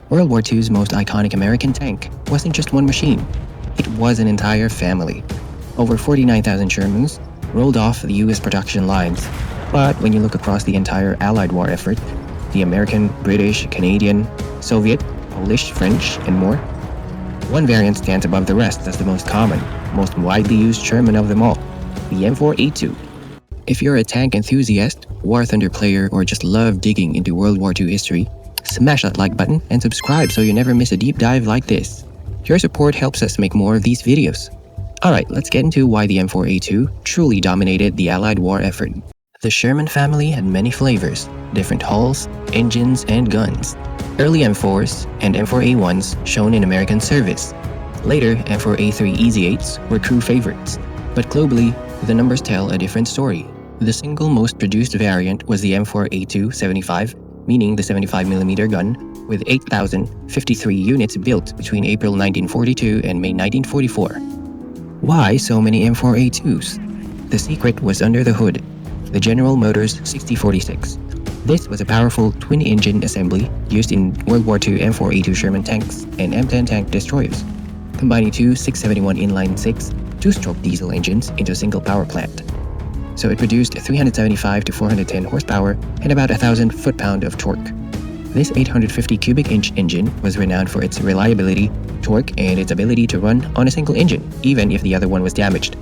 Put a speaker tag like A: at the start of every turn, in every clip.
A: World War II's most iconic American tank wasn't just one machine, it was an entire family. Over 49,000 Shermans rolled off the US production lines. But when you look across the entire Allied war effort, the American, British, Canadian, Soviet, Polish, French, and more, one variant stands above the rest as the most common, most widely used Sherman of them all, the M4A2. If you're a tank enthusiast, War Thunder player, or just love digging into World War II history, smash that like button and subscribe so you never miss a deep dive like this. Your support helps us make more of these videos. Alright, let's get into why the M4A2 truly dominated the Allied war effort. The Sherman family had many flavors, different hulls, engines, and guns. Early M4s and M4A1s shone in American service. Later, M4A3 Easy-8s were crew favorites. But globally, the numbers tell a different story. The single most produced variant was the M4A2 75, meaning the 75mm gun, with 8,053 units built between April 1942 and May 1944. Why so many M4A2s? The secret was under the hood, the General Motors 6046. This was a powerful twin-engine assembly used in World War II M4A2 Sherman tanks and M10 tank destroyers, combining two 671 inline-six two-stroke diesel engines into a single power plant. So it produced 375 to 410 horsepower and about 1,000 foot-pound of torque. This 850 cubic inch engine was renowned for its reliability, torque, and its ability to run on a single engine, even if the other one was damaged.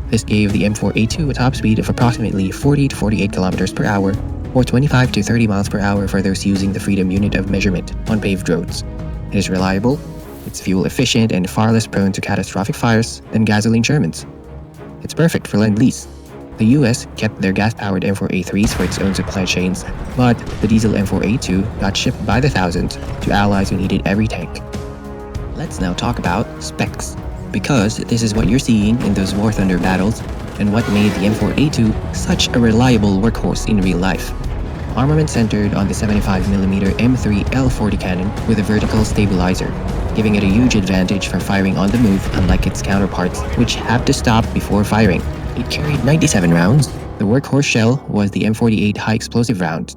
A: This gave the M4A2 a top speed of approximately 40 to 48 kilometers per hour, or 25 to 30 miles per hour for those using the Freedom unit of measurement on paved roads. It is reliable, it's fuel efficient, and far less prone to catastrophic fires than gasoline Shermans. It's perfect for Lend-Lease. The US kept their gas-powered M4A3s for its own supply chains, but the diesel M4A2 got shipped by the thousands to allies who needed every tank. Let's now talk about specs, because this is what you're seeing in those War Thunder battles and what made the M4A2 such a reliable workhorse in real life. Armament centered on the 75mm M3 L40 cannon with a vertical stabilizer, giving it a huge advantage for firing on the move, unlike its counterparts, which have to stop before firing. It carried 97 rounds. The workhorse shell was the M48 high-explosive round,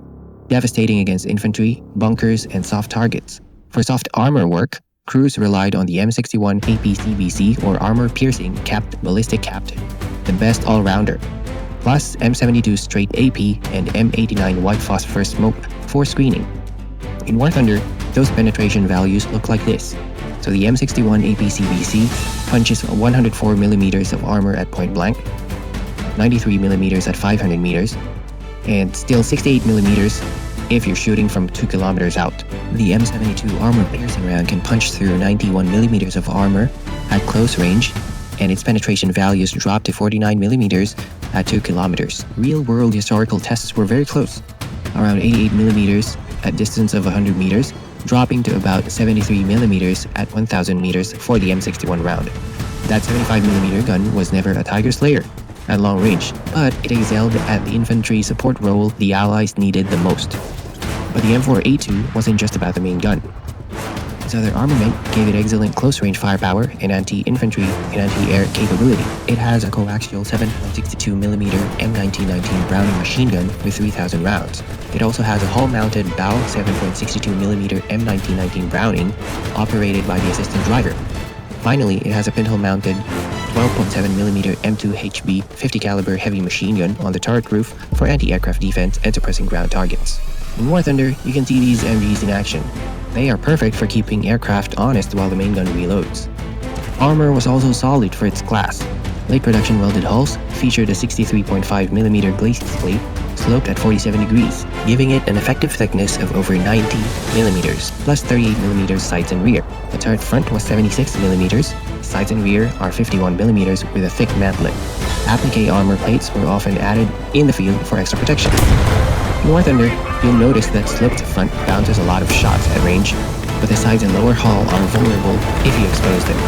A: devastating against infantry, bunkers, and soft targets. For soft armor work, crews relied on the M61 APCBC or armor-piercing capped ballistic capped, the best all-rounder, plus M72 straight AP and M89 white phosphor smoke for screening. In War Thunder, those penetration values look like this. So the M61 APCBC punches 104mm of armor at point blank, 93mm at 500 meters, and still 68mm if you're shooting from 2 kilometers out. The M72 armor-piercing round can punch through 91mm of armor at close range, and its penetration values drop to 49mm at 2 kilometers. Real-world historical tests were very close, around 88mm at distance of 100 meters, dropping to about 73mm at 1,000 meters for the M61 round. That 75mm gun was never a Tiger Slayer at long range, but it excelled at the infantry support role the Allies needed the most. But the M4A2 wasn't just about the main gun. Its other armament gave it excellent close-range firepower and anti-infantry and anti-air capability. It has a coaxial 7.62mm M1919 Browning machine gun with 3,000 rounds. It also has a hull-mounted bow 7.62mm M1919 Browning operated by the assistant driver. Finally, it has a pinhole-mounted 12.7mm M2HB 50 caliber heavy machine gun on the turret roof for anti-aircraft defense and suppressing ground targets. In War Thunder, you can see these MGs in action. They are perfect for keeping aircraft honest while the main gun reloads. Armor was also solid for its class. Late production welded hulls featured a 63.5mm glazed plate sloped at 47 degrees, giving it an effective thickness of over 90mm, plus 38mm sides and rear. The turret front was 76mm, sides and rear are 51mm with a thick mantlet. Applique armor plates were often added in the field for extra protection. In War Thunder, you'll notice that sloped front bounces a lot of shots at range, but the sides and lower hull are vulnerable if you expose them.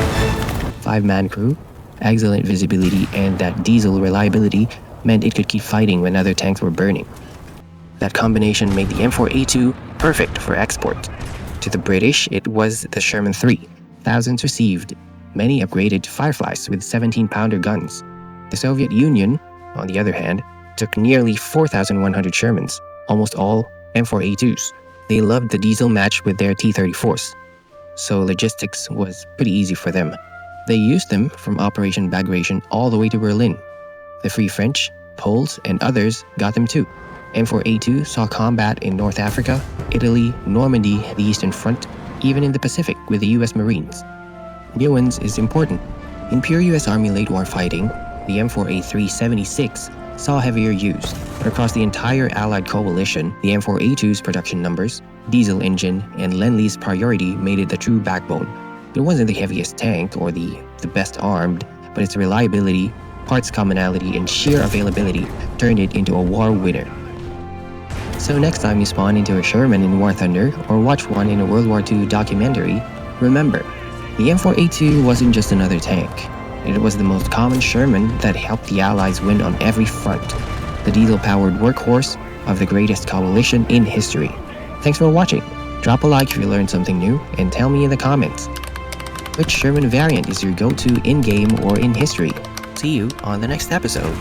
A: 5-man crew, excellent visibility, and that diesel reliability meant it could keep fighting when other tanks were burning. That combination made the M4A2 perfect for export. To the British, it was the Sherman III. Thousands received, many upgraded to Fireflies with 17-pounder guns. The Soviet Union, on the other hand, took nearly 4,100 Shermans, almost all M4A2s. They loved the diesel match with their T-34s, so logistics was pretty easy for them. They used them from Operation Bagration all the way to Berlin. The Free French, Poles, and others got them too. M4A2 saw combat in North Africa, Italy, Normandy, the Eastern Front, even in the Pacific with the US Marines. Nuance is important. In pure US Army late war fighting, the M4A3 76 saw heavier use, but across the entire Allied coalition, the M4A2's production numbers, diesel engine, and Lend-Lease priority made it the true backbone. It wasn't the heaviest tank or the best armed, but its reliability, parts commonality, and sheer availability turned it into a war winner. So next time you spawn into a Sherman in War Thunder or watch one in a World War II documentary, remember, the M4A2 wasn't just another tank. It was the most common Sherman that helped the Allies win on every front. The diesel-powered workhorse of the greatest coalition in history. Thanks for watching. Drop a like if you learned something new and tell me in the comments. Which Sherman variant is your go-to in-game or in history? See you on the next episode.